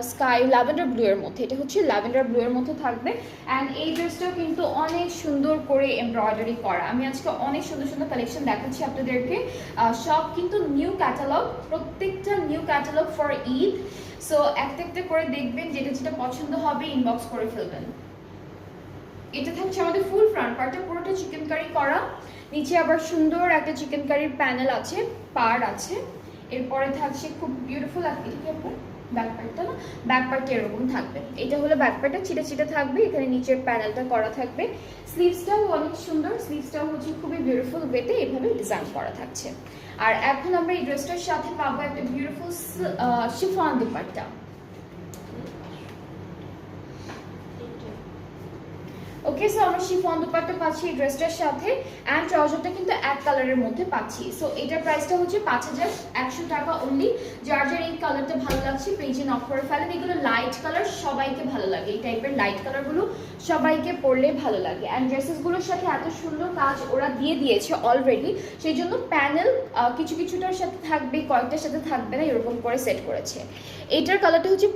Sky lavender blue এর মধ্যে, এটা হচ্ছে ল্যাভেন্ডার ব্লু এর মধ্যে থাকবে। অ্যান্ড এই ড্রেসটাও কিন্তু অনেক সুন্দর করে এমব্রয়ডারি করা। আমি আজকে অনেক সুন্দর সুন্দর কালেকশন দেখাচ্ছি আপনাদেরকে, সব কিন্তু নিউ ক্যাটালগ, প্রত্যেকটা new catalogue for Eid. So একটা একটা করে দেখবেন, যেটা যেটা পছন্দ হবে ইনবক্স করে ফেলবেন। এটা থাকছে আমাদের ফুল ফ্রন্ট পার্টটা পুরোটা চিকেন কারি করা, নিচে আবার সুন্দর একটা চিকেন কারির প্যানেল আছে, পার আছে। এরপরে থাকছে খুব বিউটিফুল ব্যাক পার্টটা, না ব্যাক পার্টটা এরকম থাকবে। এটা হলো ব্যাক পার্টটা, চিটা চিটা থাকবে, এখানে নিচের প্যানেলটা করা থাকবে। স্লিভসটাও অনেক সুন্দর, স্লিভসটাও হচ্ছে খুবই বিউটিফুল ওয়েতে এভাবে ডিজাইন করা থাকছে। আর এখন আমরা এই ড্রেসটার সাথে পাবো একটা বিউটিফুল শিফন দুপাট্টা। ওকে, সো আমরা শিফন দুপাট্টা পাচ্ছি এই ড্রেসটার সাথে, অ্যান্ড ট্রাউজারটা কিন্তু এক কালারের মধ্যে পাচ্ছি। সো এটার প্রাইসটা হচ্ছে 5100 টাকা অনলি। যার যার এই কালারটা ভালো লাগছে পেজে নক করে ফেলেন। এগুলো লাইট কালার, সবাইকে ভালো লাগে, এই টাইপের লাইট কালারগুলো সবাইকে পরলে ভালো লাগে। অ্যান্ড ড্রেসেসগুলোর সাথে এত সুন্দর কাজ ওরা দিয়ে দিয়েছে অলরেডি, সেই জন্য প্যানেল কিছু কিছুটার সাথে থাকবে, কয়েকটার সাথে থাকবে না, এরকম করে সেট করেছে। এটার কালারটা হচ্ছে